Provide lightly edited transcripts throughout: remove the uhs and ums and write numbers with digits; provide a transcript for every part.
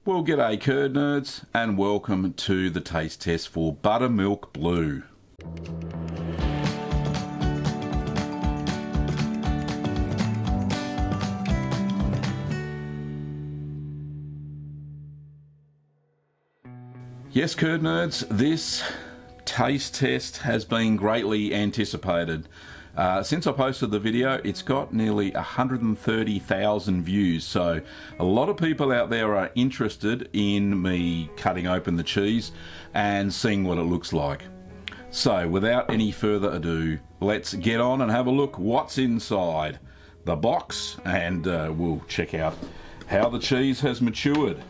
Well, g'day curd nerds and welcome to the taste test for Buttermilk Blue. Yes, curd nerds, this taste test has been greatly anticipated. Since I posted the video, it's got nearly 130,000 views, so a lot of people out there are interested in me cutting open the cheese and seeing what it looks like. So without any further ado, let's get on and have a look what's inside the box, and we'll check out how the cheese has matured.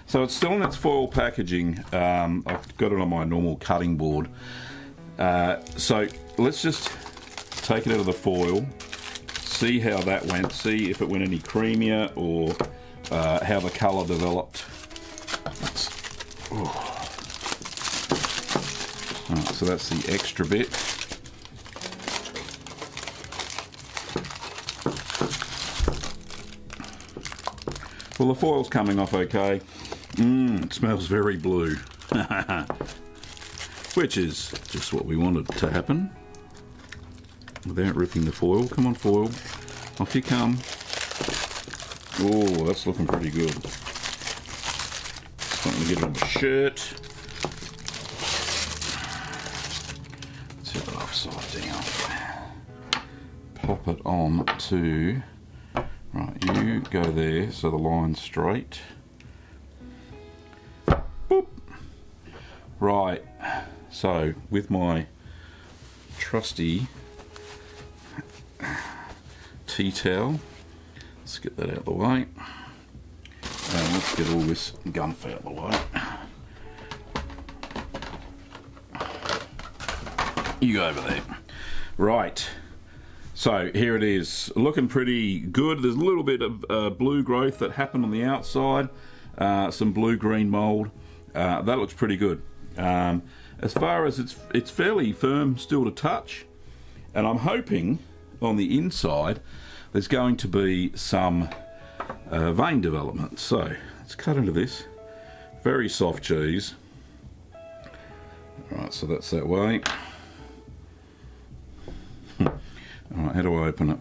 So it's still in its foil packaging. I've got it on my normal cutting board. So let's just take it out of the foil, see how that went, see if it went any creamier or how the colour developed. Right, so that's the extra bit. Well, the foil's coming off okay. It smells very blue. Which is just what we wanted to happen. Without ripping the foil. Come on, foil. Off you come. Oh, that's looking pretty good. Starting to get it on the shirt. Let's have it upside down. Pop it on to... Right, you go there so the line's straight. Boop. Right, so with my trusty tea towel, let's get that out of the way. And let's get all this gump out of the way. You go over there. Right. So here it is, looking pretty good. There's a little bit of blue growth that happened on the outside, some blue-green mould. That looks pretty good. As far as it's fairly firm still to touch, and I'm hoping on the inside there's going to be some vein development. So let's cut into this. Very soft cheese. Right, so that's that way. Alright, how do I open it?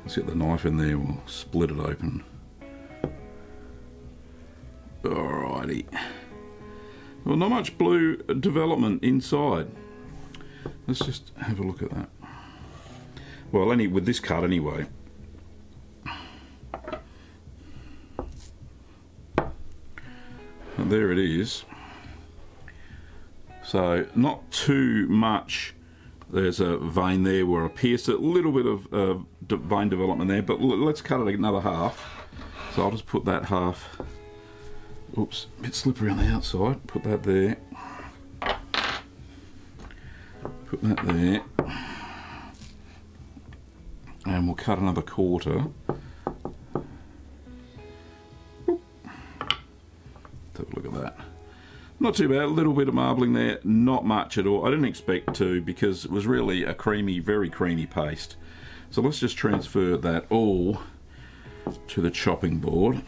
Let's get the knife in there, we'll split it open. Alrighty. Well, not much blue development inside. Let's just have a look at that. Well, with this cut anyway. And there it is. So, not too much. There's a vein there where I pierced it, a little bit of vein development there, but let's cut it another half. So I'll just put that half, oops, a bit slippery on the outside, put that there, put that there, and we'll cut another quarter. Oop. Have a look at that. Not too bad, a little bit of marbling there, not much at all. I didn't expect to because it was really a creamy, very creamy paste. So let's just transfer that all to the chopping board.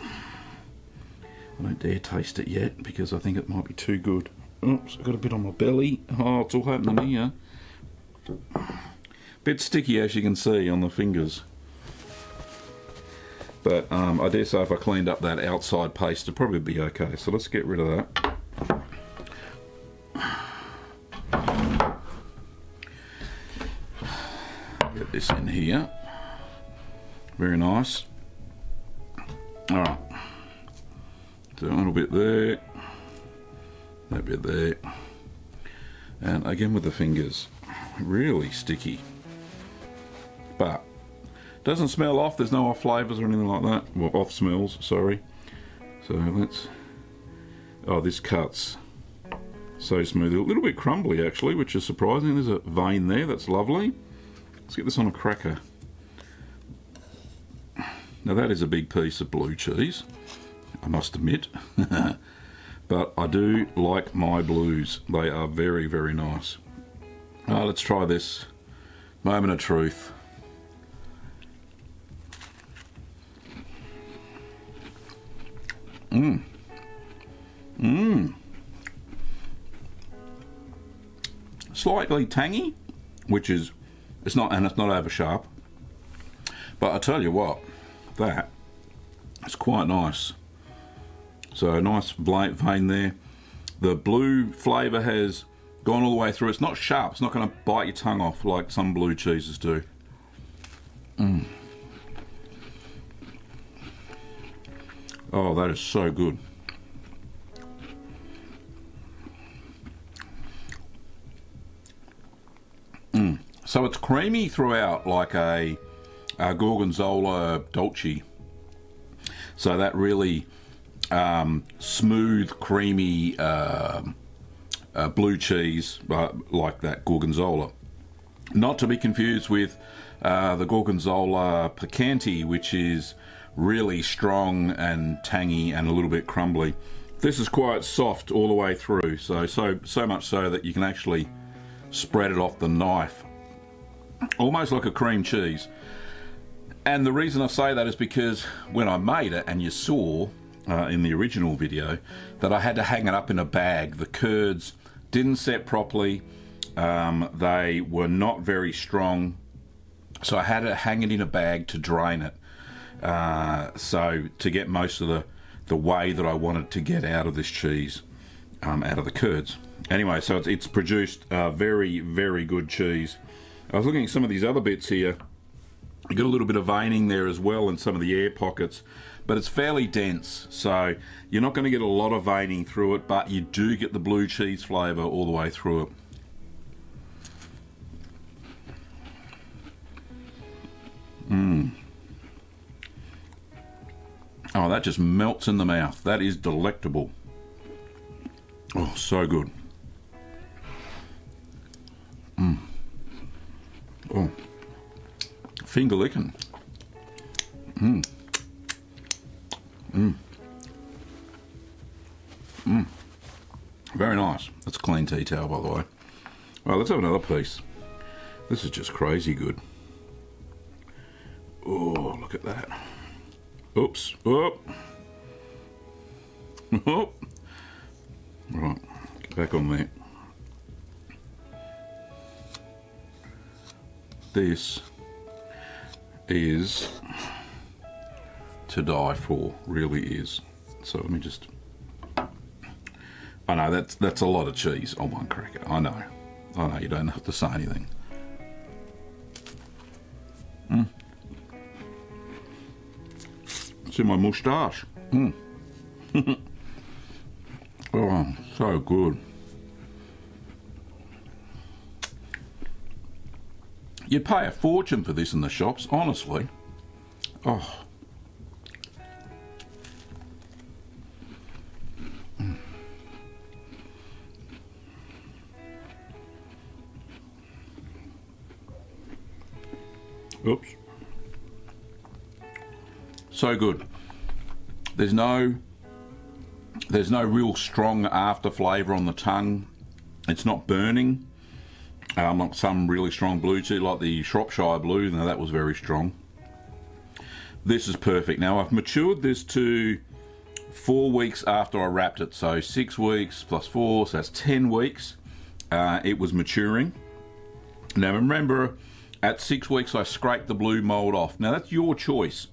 I don't dare taste it yet because I think it might be too good. Oops, I've got a bit on my belly. Oh, it's all happening here. Bit sticky as you can see on the fingers. But I dare say if I cleaned up that outside paste it'd probably be okay. So let's get rid of that. Get this in here. Very nice. Alright. So a little bit there. That bit there. And again with the fingers. Really sticky. But doesn't smell off, there's no off flavours or anything like that. Well, off smells, sorry. So let's... Oh, this cuts so smooth. A little bit crumbly actually, which is surprising. There's a vein there, that's lovely. Let's get this on a cracker. Now that is a big piece of blue cheese, I must admit. But I do like my blues. They are very, very nice. Let's try this. Moment of truth. Slightly tangy, which is, it's not over sharp. But I tell you what, that is quite nice. So a nice vein there. The blue flavour has gone all the way through. It's not sharp. It's not going to bite your tongue off like some blue cheeses do. Oh, that is so good. So it's creamy throughout, like a Gorgonzola dolce. So that really smooth, creamy blue cheese, like that Gorgonzola. Not to be confused with the Gorgonzola Picante, which is really strong and tangy and a little bit crumbly. This is quite soft all the way through, so much so that you can actually spread it off the knife, almost like a cream cheese. And the reason I say that is because when I made it, and you saw in the original video that I had to hang it up in a bag, the curds didn't set properly, they were not very strong, so I had to hang it in a bag to drain it, so to get most of the whey that I wanted to get out of this cheese, out of the curds. Anyway, so it's produced a very, very good cheese. I was looking at some of these other bits here. You got a little bit of veining there as well in some of the air pockets, but it's fairly dense, so you're not going to get a lot of veining through it, but you do get the blue cheese flavour all the way through it. Oh, that just melts in the mouth. That is delectable. Oh, so good. Oh, finger licking. Very nice. That's a clean tea towel, by the way. Well, let's have another piece. This is just crazy good. Oh, look at that. Oops. Oh. Oh. Right, get back on there. This is to die for, really is. So let me just, I know that's a lot of cheese on one cracker. I know, you don't have to say anything. It's in my moustache. Oh, so good. You'd pay a fortune for this in the shops, honestly. Oh. Oops. So good. There's no real strong after flavour on the tongue. It's not burning. Like some really strong blue cheese, like the Shropshire Blue. Now that was very strong. This is perfect. Now I've matured this to 4 weeks after I wrapped it. So 6 weeks plus 4, so that's 10 weeks. It was maturing. Now remember, at 6 weeks I scraped the blue mould off. Now that's your choice.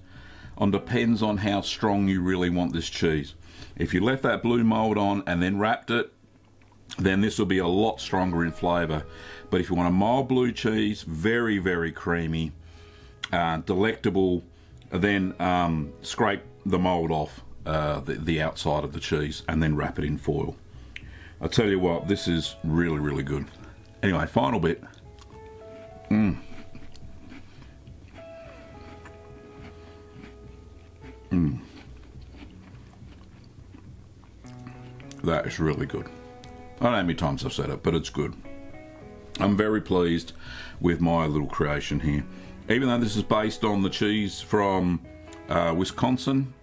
Depends on how strong you really want this cheese. If you left that blue mould on and then wrapped it, then this will be a lot stronger in flavour. But if you want a mild blue cheese, very, very creamy, delectable, then scrape the mould off the outside of the cheese and then wrap it in foil. I tell you what, this is really, really good. Anyway, final bit. That is really good. I don't know how many times I've said it, but it's good. I'm very pleased with my little creation here. Even though this is based on the cheese from Wisconsin,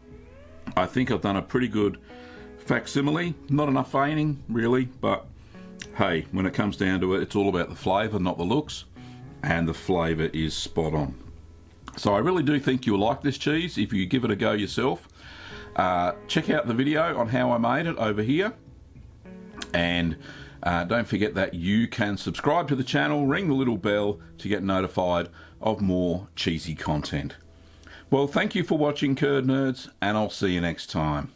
I think I've done a pretty good facsimile. Not enough veining, really, but hey, when it comes down to it, it's all about the flavour, not the looks, and the flavour is spot on. So I really do think you'll like this cheese if you give it a go yourself. check out the video on how I made it over here. And don't forget that you can subscribe to the channel, ring the little bell to get notified of more cheesy content. Well, thank you for watching, Curd Nerds, and I'll see you next time.